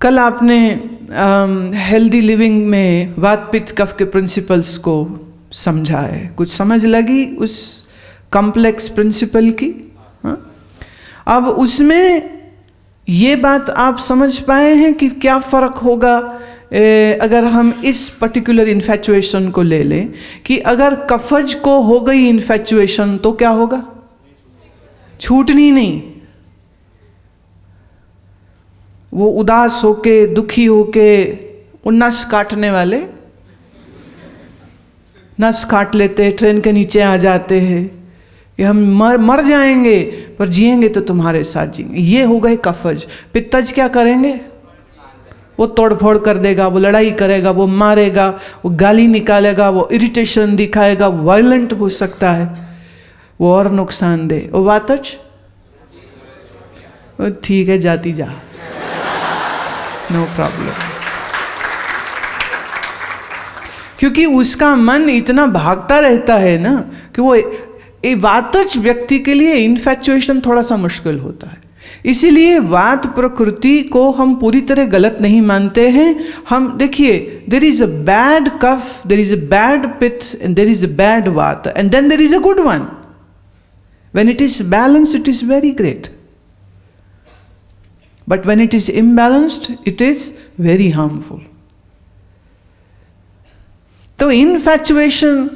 कल आपने healthy living में वात पित्त कफ के प्रिंसिपल्स को समझा है, कुछ समझ लगी उस कॉम्प्लेक्स प्रिंसिपल की? हाँ? अब उसमें ये बात आप समझ पाए हैं कि क्या फर्क होगा अगर हम इस पर्टिकुलर इन्फैचुएशन को ले लें कि अगर कफज को हो गई इन्फैचुएशन तो क्या होगा? छूटनी नहीं। वो उदास होके दुखी होके वो नस काटने वाले नस काट लेते हैं, ट्रेन के नीचे आ जाते हैं कि हम मर जाएंगे पर जिएंगे तो तुम्हारे साथ जिएंगे। ये हो गए कफज। पित्तज क्या करेंगे? वो तोड़फोड़ कर देगा, वो लड़ाई करेगा, वो मारेगा, वो गाली निकालेगा, वो इरिटेशन दिखाएगा, वायलेंट हो सकता है, वो और नुकसान दे। वो वातज ठीक है जाती जा, नो प्रॉब्लम, क्योंकि उसका मन इतना भागता रहता है ना कि वो वातज व्यक्ति के लिए इन्फैचुएशन थोड़ा सा मुश्किल होता है। इसीलिए वात प्रकृति को हम पूरी तरह गलत नहीं मानते हैं। हम देखिए, there is a bad kapha, there is a bad pitta and there is a bad vata and then there is a good one. When it is balanced it is very great, but when it is imbalanced it is very harmful. तो infatuation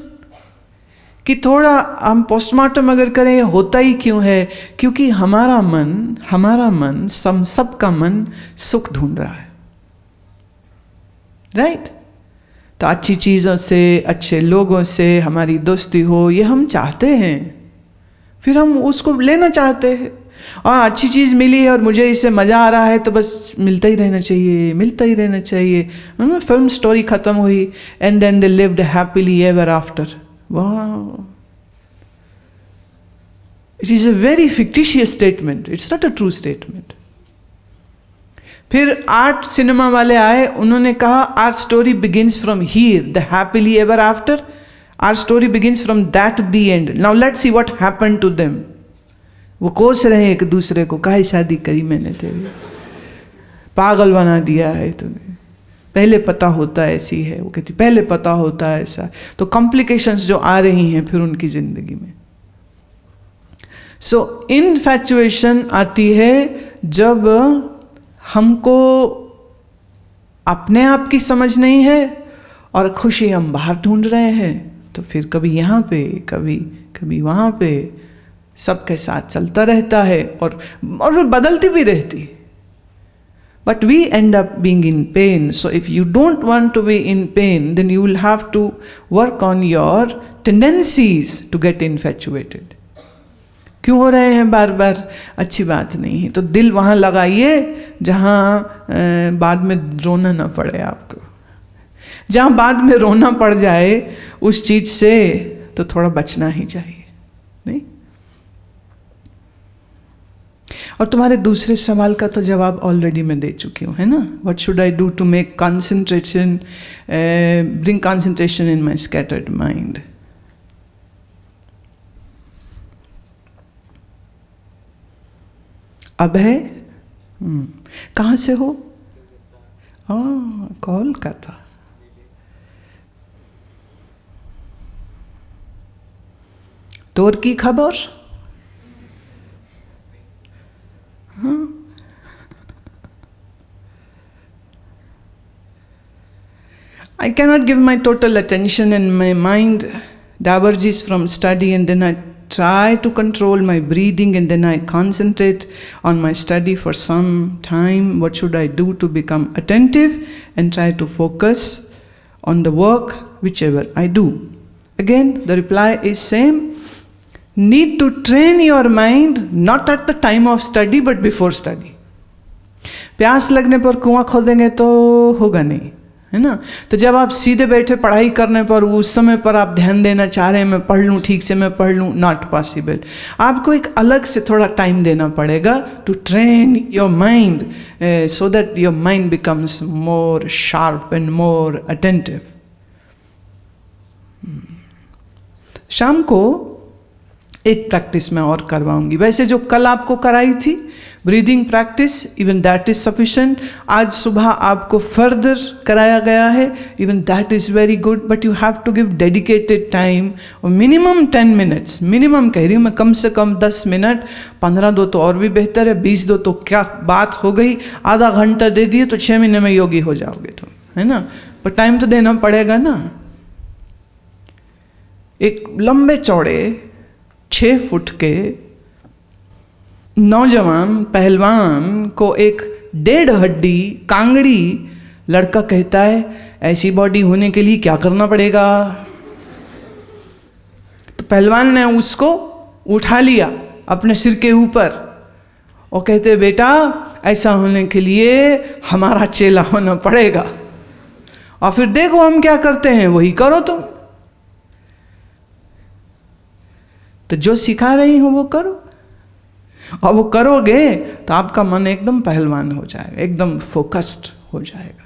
कि थोड़ा हम postmortem अगर करें होता ही क्यों है? क्योंकि हमारा मन सबका मन सुख ढूंढ रहा है, राइट? तो अच्छी चीज़ों से, अच्छे लोगों से हमारी दोस्ती हो, ये हम चाहते हैं, फिर हम उसको लेना चाहते हैं। और अच्छी चीज़ मिली है और मुझे इससे मज़ा आ रहा है तो बस मिलता ही रहना चाहिए, मिलता ही रहना चाहिए। फिल्म स्टोरी ख़त्म हुई and then they lived happily ever after. Wow. It is a very fictitious statement. It's not a true statement. फिर आर्ट सिनेमा वाले आए, उन्होंने कहा our story begins from here, the happily ever after, our story begins from that the end. Now let's see what happened to them. वो कोस रहे हैं एक दूसरे को, काहे शादी करी मैंने तेरी, पागल बना दिया है तूने, पहले पता होता ऐसी है, वो कहती पहले पता होता ऐसा। तो कॉम्प्लिकेशंस जो आ रही हैं फिर उनकी जिंदगी में। सो इनफैचुएशन आती है जब हमको अपने आप की समझ नहीं है और खुशी हम बाहर ढूंढ रहे हैं, तो फिर कभी यहाँ पे कभी वहाँ पे, सबके साथ चलता रहता है और फिर बदलती भी रहती। But we end up being in pain. So if you don't want to be in pain, then you will have to work on your tendencies to get infatuated. क्यों हो रहे हैं बार बार? अच्छी बात नहीं है। तो दिल वहाँ लगाइए जहाँ बाद में रोना ना पड़े आपको। जहाँ बाद में रोना पड़ जाए उस चीज़ से तो थोड़ा बचना ही चाहिए, नहीं? और तुम्हारे दूसरे सवाल का तो जवाब ऑलरेडी मैं दे चुकी हूँ, है ना? What should I do to make concentration, bring concentration in my scattered mind? अब है कहाँ से हो? कोलकाता। तोर की खबर? I cannot give my total attention and my mind diverges from study, and then I try to control my breathing and then I concentrate on my study for some time. What should I do to become attentive and try to focus on the work whichever I do? Again, the reply is same. Need to train your mind not at the time of study but before study. प्यास लगने पर कुआं खोदेंगे तो होगा नहीं, है ना? तो जब आप सीधे बैठे पढ़ाई करने पर उस समय पर आप ध्यान देना चाह रहे हैं, मैं पढ़ लूँ ठीक से, मैं पढ़ लूँ, नॉट पॉसिबल। आपको एक अलग से थोड़ा टाइम देना पड़ेगा to train your mind so that your mind becomes more sharp and more attentive. शाम को एक प्रैक्टिस मैं और करवाऊंगी। वैसे जो कल आपको कराई थी breathing practice, even that is sufficient. आज सुबह आपको फर्दर कराया गया है, even that is very good, but you have to give dedicated time. और मिनिमम 10 मिनट्स, मिनिमम कह रही हूँ मैं, कम से कम 10 मिनट. 15 दो तो और भी बेहतर है, 20 दो तो क्या बात हो गई. आधा घंटा दे दिए तो 6 महीने में योगी हो जाओगे तुम, है ना. पर टाइम तो देना पड़ेगा ना. एक लंबे चौड़े 6 फुट के नौजवान पहलवान को एक 1.5 हड्डी कांगड़ी लड़का कहता है, ऐसी बॉडी होने के लिए क्या करना पड़ेगा. तो पहलवान ने उसको उठा लिया अपने सिर के ऊपर और कहते, बेटा ऐसा होने के लिए हमारा चेला होना पड़ेगा, और फिर देखो हम क्या करते हैं वही करो तुम. तो जो सिखा रही हो वो करो, और वो करोगे तो आपका मन एकदम पहलवान हो जाएगा, एकदम फोकस्ड हो जाएगा.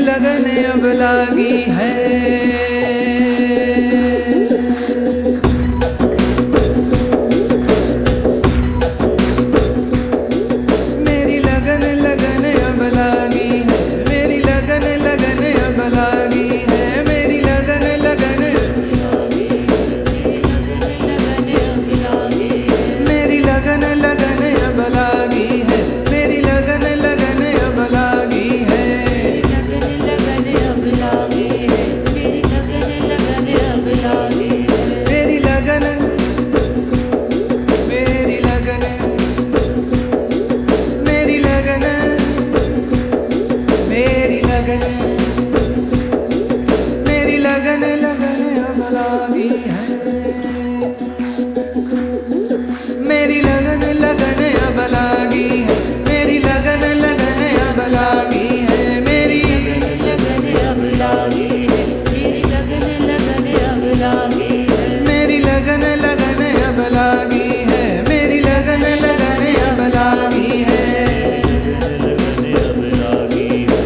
लगन अब लागी है, मेरी लगन अब लागी है, मेरी लगन अब लागी है, मेरी लगन मेरी लगन अब लागी है, मेरी लगन अब लागी है. मेरी लगन अब लागी है, मेरी लगन अब लागी है, मेरी अब लागी है, मेरी अब लागी है, मेरी लगन अब लागी है, मेरी लगन अब लागी है. मेरी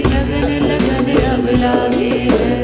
लगन अब लागी है.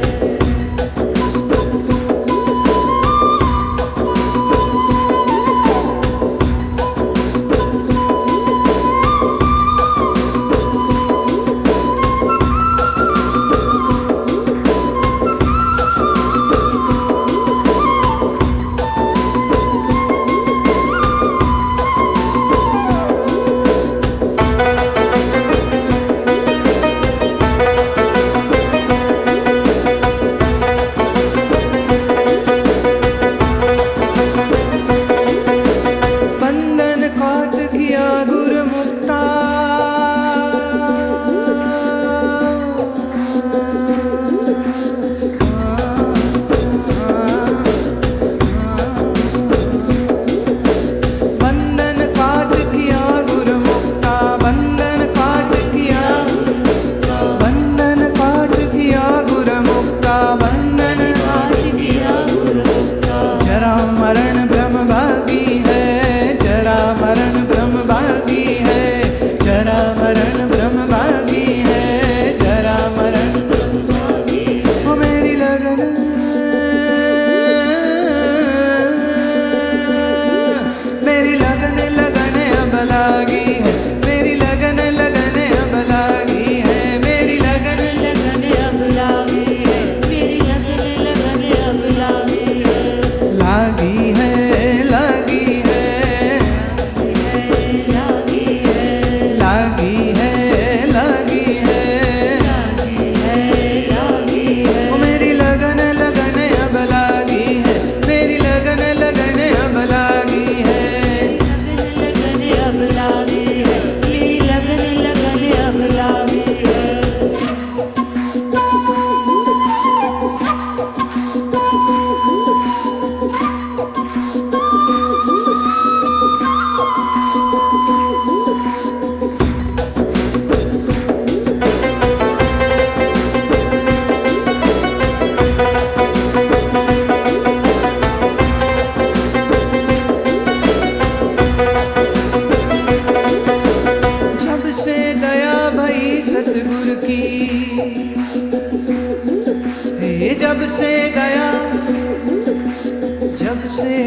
जब से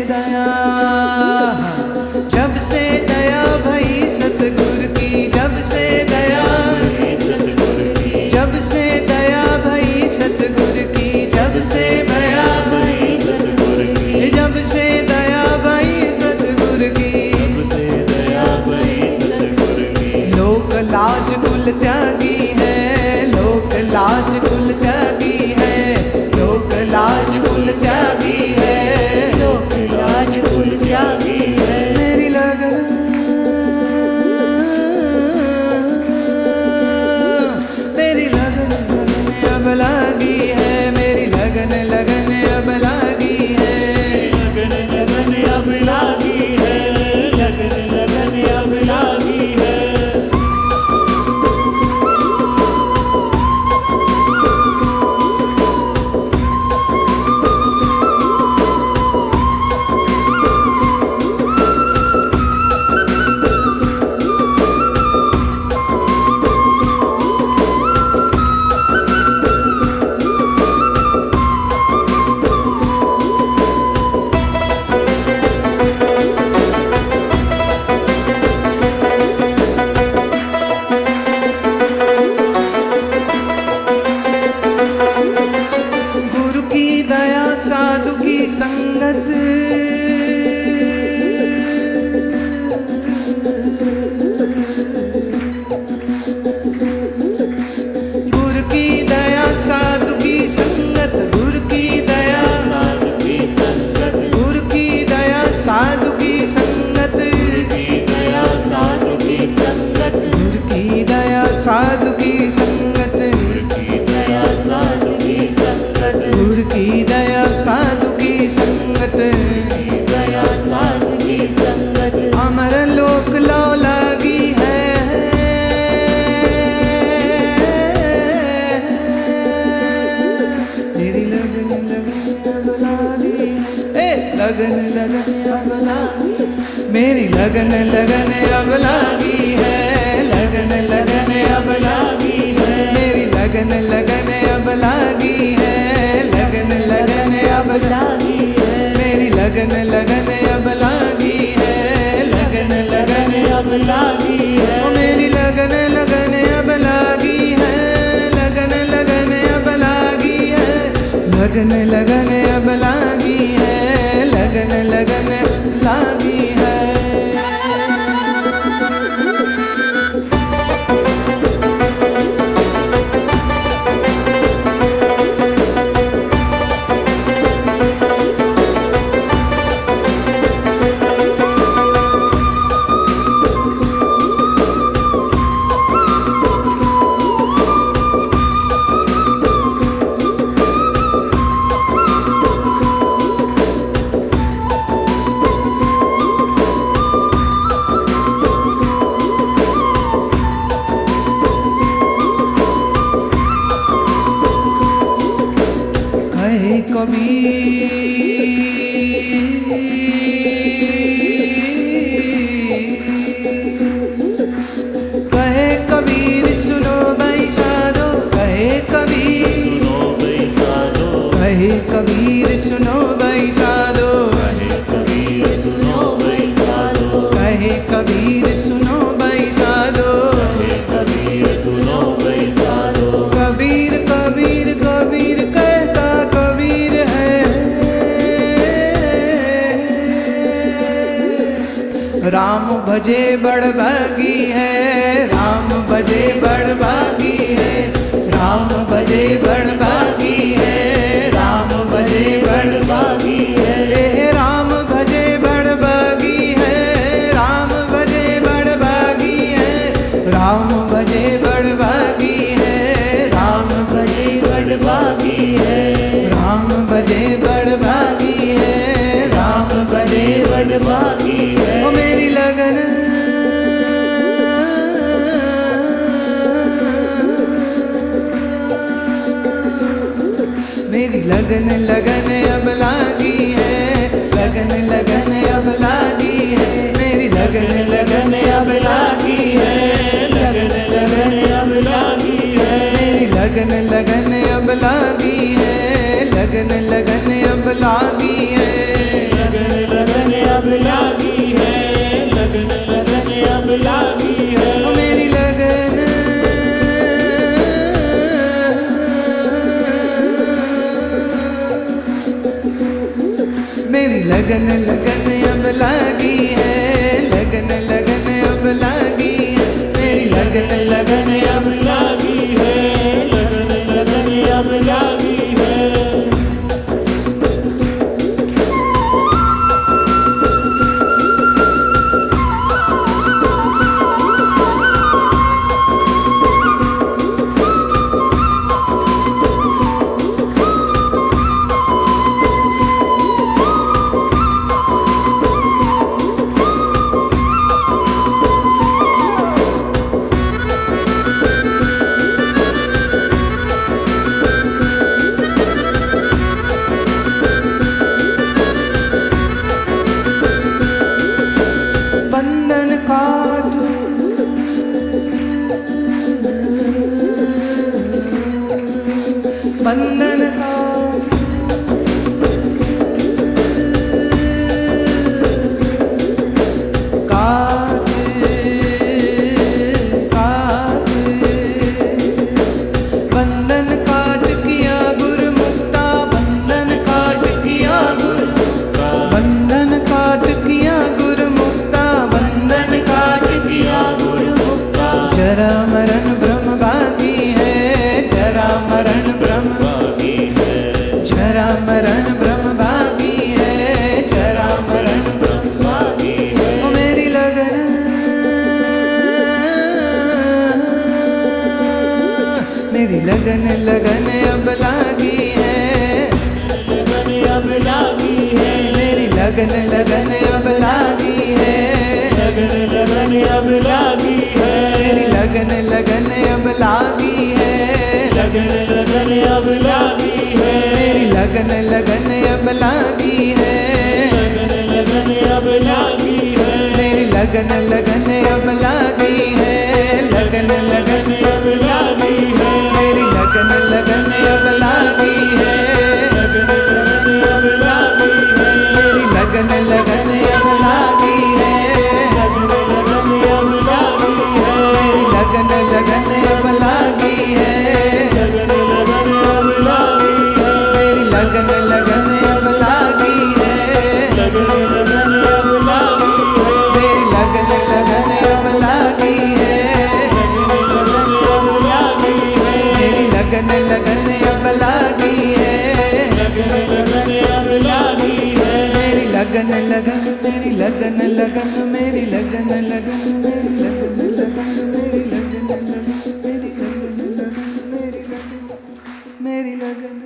दया भई सतगुरु की, जब से दया जब से दया भई सतगुरु की, जब से दया भई सतगुरु की, जब से दया भई सतगुरु की, जब से दया भई सतगुरु की। लोक लाज कुल त्यागी है, लोक लाज कुल त्यागी है, लोक लाज कुल त्यागी है, लोक लाज कुल त्यागी है। मेरी लगन अब लागी है, मेरी लगन अब लागी है, लगन अब लागी है, लगन अब लागी है। साधु की संगत, गुरु की दया साधु की संगत, गुरु की दया साधु की संगत, गुरु की दया साधु की संगत, गुरु की दया साधु की संगत, गुरु की दया साधु की संगत, गुरु की दया साधु की संगत, गुरु की दया साधु की संगत, दया साधु की संगत। अमर लोक लो लगी है, तेरी लगन अब लागी है, लगन अब लागी, मेरी लगन अब लागी है, लगन अब लागी है, मेरी लगन अब लागी है, लगन अब लागी है, मेरी लगन अब लागी है, लगन अब लागी है, मेरी लगन अब लागी है, लगन अब लागी है, लगन अब लागी है, लगन लागी है। कहे कबीर सुनो भाई साधो, कहे कबीर कहे कबीर सुनो भाई साधो, कहे कबीर सुनो भाई साधो, कहे कबीर सुनो भाई साधो, कहे कबीर सुनो भाई साधो। कबीर कबीर कबीर कहता कबीर है, राम भजे बड़ भागी है, राम भजे बड़ भागी है, राम भजे बड़ भागी है, राम भजे बड़ भागी है, राम भजे बड़ भागी है, राम भजे बड़ भागी है, राम भजे बड़ भागी है, राम भजे बड़ भागी है, राम भजे बड़ भागी है, राम भजे बड़ भागी है। ओ मेरी लगन मेरी लगन अब लागी है, लगन अब लागी है, मेरी लगन अब लागी है, लगन अब लागी है, मेरी लगन अब लागी है, लगन अब लागी है। मेरी लगन लगन अब लागी है, लगन लगन अब लागी है, मेरी लगन लगन अब लागी है, लगन लगन अब लागी है। बंधन काट बंधन काट काट काट बंधन काट किया गुरमुक्ता, बंधन काट किया गुरमुक्ता, बंधन काट किया गुरमुक्ता, बंधन काट किया गुरमुक्ता। जरा मरण ब्रह्म बाकी है, जरा मरण ब्रह्म बाकी है, जरा मरण ब्रह्म बाकी है, जरा मरण ब्रह्म बाकी है। ओ मेरी लगन मेरी लगन लगन अब लागी है, लगन अब लागी है, मेरी लगन लगन अब लागी है, लगन लगन अब लागी है, मेरी लगन लगन अब लागी है, लगन लगन अब लागी है, मेरी लगन लगन अब लागी है, लगन लगन अब लागी है, मेरी लगन लगन अब लागी है, लगन लगन अब लागी है, मेरी लगन लगन अब लागी है, लगन लगन अब लागी है, मेरी लगन लगन अब लागी है, लगन लगन अब लागी है, मेरी लगन लगन अब लागी है, लगन लगन अब लागी है, मेरी लगन लगन अब लागी है, लगन लगन अब लागी है, मेरी लगन लगन अब लागी है, लगन लगन अब लागी है, मेरी लगन लगन अब लागी है, लगन लगन अब लागी है, मेरी लगन लगन मेरी लगन लगन मेरी लगन लगन मेरी लगन लगन मेरी लगन लगन मेरी लगन लगन मेरी लगन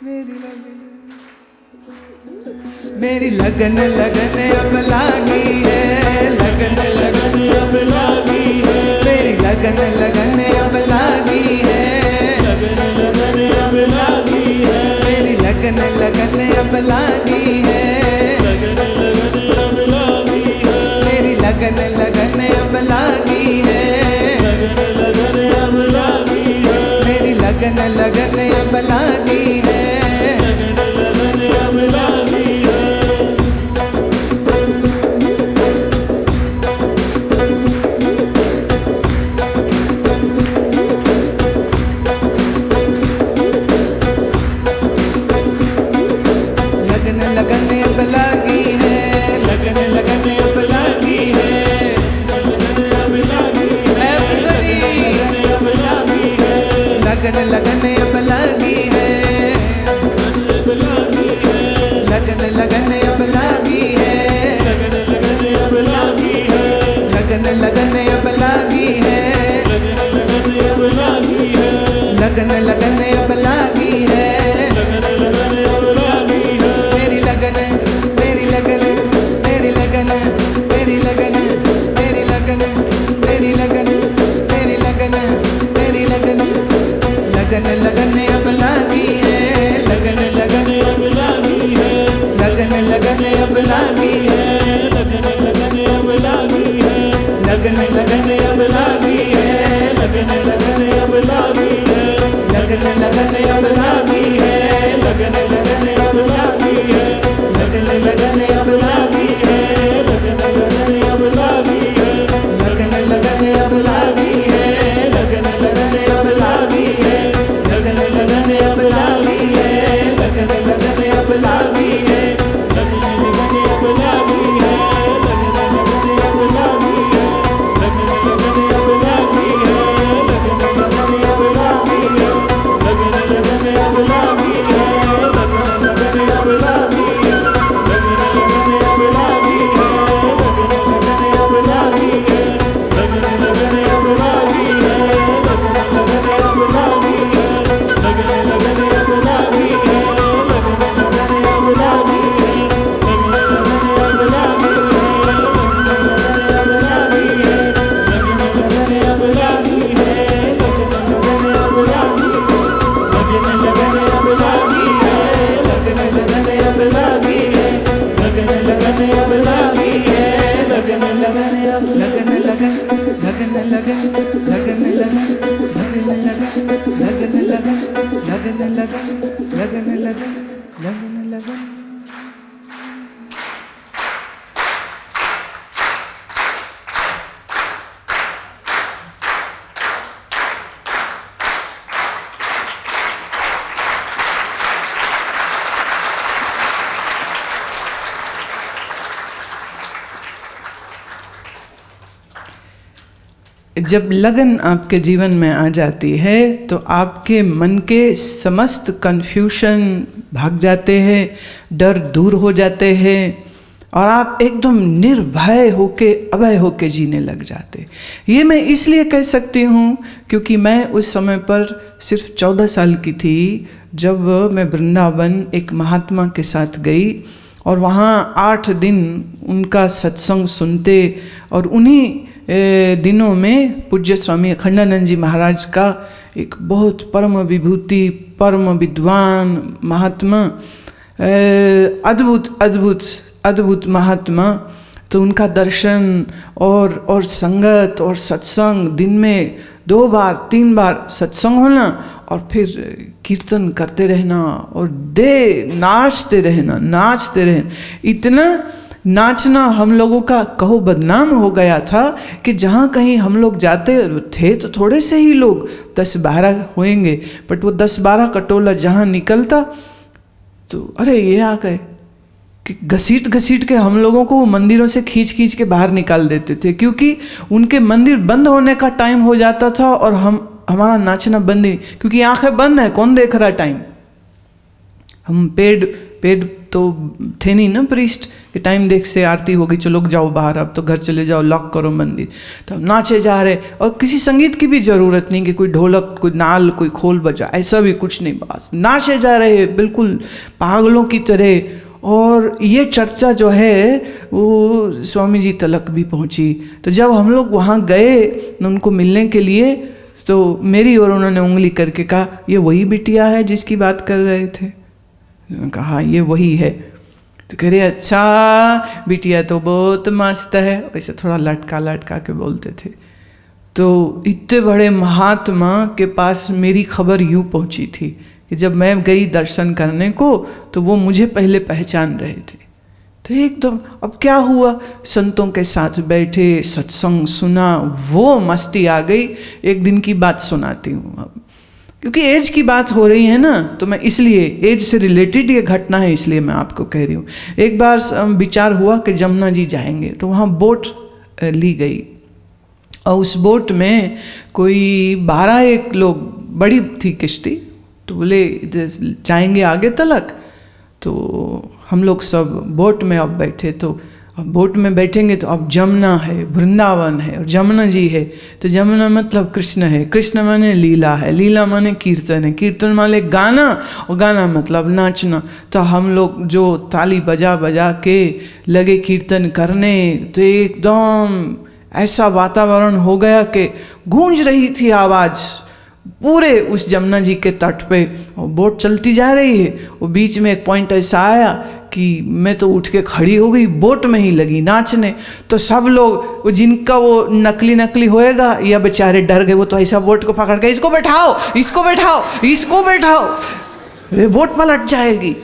मेरी लगन मेरी लगन लगन अब लागी है, लगन लगन अब लागी है, मेरी लगन लगन अब लागी है, लगन लगन अब लागी है, मेरी लगन लगन अब लागी है, लगन लगन अब लागी है, मेरी लगन लगन अब लागी है, लगन लगन अब लागी है, मेरी लगन लगन अब लागी है, लगन लगन अब लागी है। लगन लगन अब लागी है, लगन लगन अब लागी है, लगन अब लागी है, लगन लगन अब लागी है, लगन लगन अब लागी है, लगन लगन अब लागी है, लगन लगन अब लागी है, लगन लगन अब लागी है, लगन लगन अब लागी है, मेरी लगन मेरी लगन मेरी लगन मेरी लगन मेरी लगन मेरी लगन मेरी लगन मेरी लगन लगन जब लगन आपके जीवन में आ जाती है तो आपके मन के समस्त कन्फ्यूशन भाग जाते हैं, डर दूर हो जाते हैं और आप एकदम निर्भय होके, अभय होके जीने लग जाते। ये मैं इसलिए कह सकती हूँ क्योंकि मैं उस समय पर सिर्फ 14 साल की थी जब मैं वृंदावन एक महात्मा के साथ गई और वहाँ 8 दिन उनका सत्संग सुनते और उन्हीं दिनों में पूज्य स्वामी अखंडानंद जी महाराज का एक बहुत परम विभूति, परम विद्वान महात्मा, अद्भुत अद्भुत अद्भुत महात्मा, तो उनका दर्शन और संगत और सत्संग, दिन में 2 बार 3 बार सत्संग होना और फिर कीर्तन करते रहना और नाचते रहना। इतना नाचना हम लोगों का कहो बदनाम हो गया था कि जहाँ कहीं हम लोग जाते थे तो थोड़े से ही लोग 10-12 होंगे, बट वो 10-12 का टोला जहाँ निकलता तो अरे ये आ गए कि घसीट के हम लोगों को मंदिरों से खींच के बाहर निकाल देते थे, क्योंकि उनके मंदिर बंद होने का टाइम हो जाता था और हमारा नाचना बंद ही, क्योंकि आंखें बंद है, कौन देख रहा टाइम। हम पेड तो थे नहीं ना प्रीस्ट कि टाइम देख से आरती होगी, चलो जाओ बाहर, अब तो घर चले जाओ, लॉक करो मंदिर। तो हम नाचे जा रहे और किसी संगीत की भी ज़रूरत नहीं कि कोई ढोलक, कोई नाल, कोई खोल बजा, ऐसा भी कुछ नहीं, बस नाचे जा रहे बिल्कुल पागलों की तरह। और ये चर्चा जो है वो स्वामी जी तलक भी पहुंची। तो जब हम लोग वहाँ गए उनको मिलने के लिए तो मेरी और उन्होंने उंगली करके कहा, ये वही बिटिया है जिसकी बात कर रहे थे? कहा ये वही है। तो कह रहे अच्छा बिटिया तो बहुत मस्त है, वैसे थोड़ा लटका के बोलते थे। तो इतने बड़े महात्मा के पास मेरी खबर यूँ पहुँची थी कि जब मैं गई दर्शन करने को तो वो मुझे पहले पहचान रहे थे। तो एकदम अब क्या हुआ, संतों के साथ बैठे, सत्संग सुना, वो मस्ती आ गई। एक दिन की बात सुनाती हूँ अब, क्योंकि एज की बात हो रही है ना, तो मैं इसलिए एज से रिलेटेड ये घटना है इसलिए मैं आपको कह रही हूँ। एक बार विचार हुआ कि जमुना जी जाएंगे, तो वहाँ बोट ली गई और उस बोट में कोई 12-1 लोग, बड़ी थी किश्ती, तो बोले जाएंगे आगे तलक। तो हम लोग सब बोट में अब बैठे, तो अब बोट में बैठेंगे तो अब जमुना है, वृंदावन है और जमुना जी है। तो जमुना मतलब कृष्ण है, कृष्ण माने लीला है, लीला माने कीर्तन है, कीर्तन माने गाना और गाना मतलब नाचना। तो हम लोग जो ताली बजा के लगे कीर्तन करने, तो एकदम ऐसा वातावरण हो गया कि गूंज रही थी आवाज़ पूरे उस जमुना जी के तट पे। और बोट चलती जा रही है, वो बीच में एक पॉइंट ऐसा आया कि मैं तो उठ के खड़ी हो गई, बोट में ही लगी नाचने। तो सब लोग, वो जिनका वो नकली होएगा या बेचारे डर गए, वो तो ऐसा बोट को पकड़ के इसको बैठाओ, इसको बैठाओ, इसको बैठाओ, अरे बोट पलट जाएगी।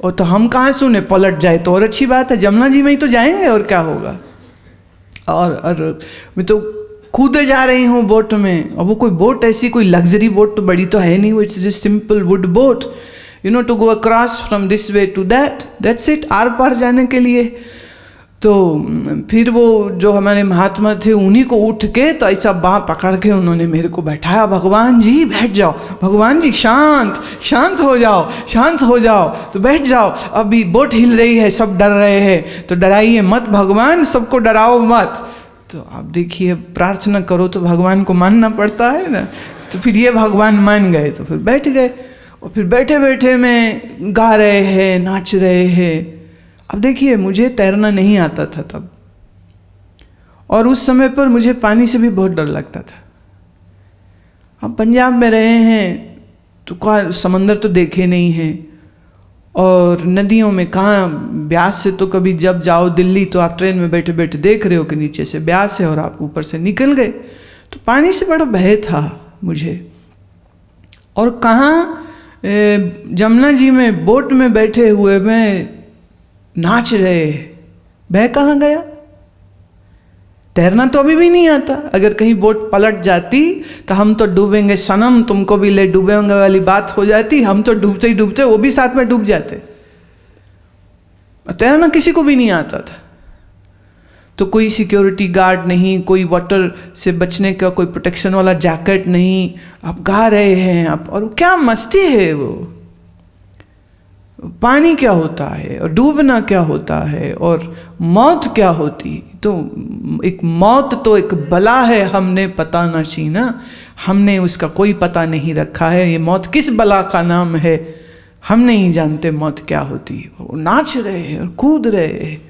और तो हम कहाँ सुने, पलट जाए तो और अच्छी बात है, जमुना जी में ही तो जाएंगे और क्या होगा। और मैं तो कूदे जा रही हूँ बोट में, और वो कोई बोट ऐसी कोई लग्जरी बोट तो बड़ी तो है नहीं, वो it's just simple wood boat, you know, to go across from this way to that, that's it, आर पार जाने के लिए। तो फिर वो जो हमारे महात्मा थे उन्हीं को उठ के तो ऐसा बाँह पकड़ के उन्होंने मेरे को बैठाया, भगवान जी बैठ जाओ, भगवान जी शांत हो जाओ, शांत हो जाओ, तो बैठ जाओ, अभी बोट हिल रही है, सब डर रहे हैं, तो डराइए मत भगवान, सबको डराओ मत। तो आप देखिए, प्रार्थना करो तो भगवान को मानना पड़ता है ना। तो फिर ये भगवान मान गए, तो फिर बैठ गए, और फिर बैठे में गा रहे हैं, नाच रहे हैं। अब देखिए, मुझे तैरना नहीं आता था तब, और उस समय पर मुझे पानी से भी बहुत डर लगता था। हम पंजाब में रहे हैं तो कहाँ समंदर तो देखे नहीं हैं, और नदियों में कहाँ, ब्यास से तो कभी जब जाओ दिल्ली तो आप ट्रेन में बैठे देख रहे हो कि नीचे से ब्यास है और आप ऊपर से निकल गए। तो पानी से बड़ा भय था मुझे। और कहाँ जमुना जी में बोट में बैठे हुए में नाच रहे, भय कहाँ गया। तैरना तो अभी भी नहीं आता, अगर कहीं बोट पलट जाती तो हम तो डूबेंगे सनम, तुमको भी ले डूबेंगे वाली बात हो जाती, हम तो डूबते ही डूबते वो भी साथ में डूब जाते। तैरना किसी को भी नहीं आता था। तो कोई सिक्योरिटी गार्ड नहीं, कोई वाटर से बचने का कोई प्रोटेक्शन वाला जैकेट नहीं, आप गा रहे हैं आप, और क्या मस्ती है वो। पानी क्या होता है और डूबना क्या होता है और मौत क्या होती, तो एक मौत तो एक बला है, हमने पता न छीना, हमने उसका कोई पता नहीं रखा है। ये मौत किस बला का नाम है, हम नहीं जानते मौत क्या होती है। वो नाच रहे हैं और कूद रहे हैं,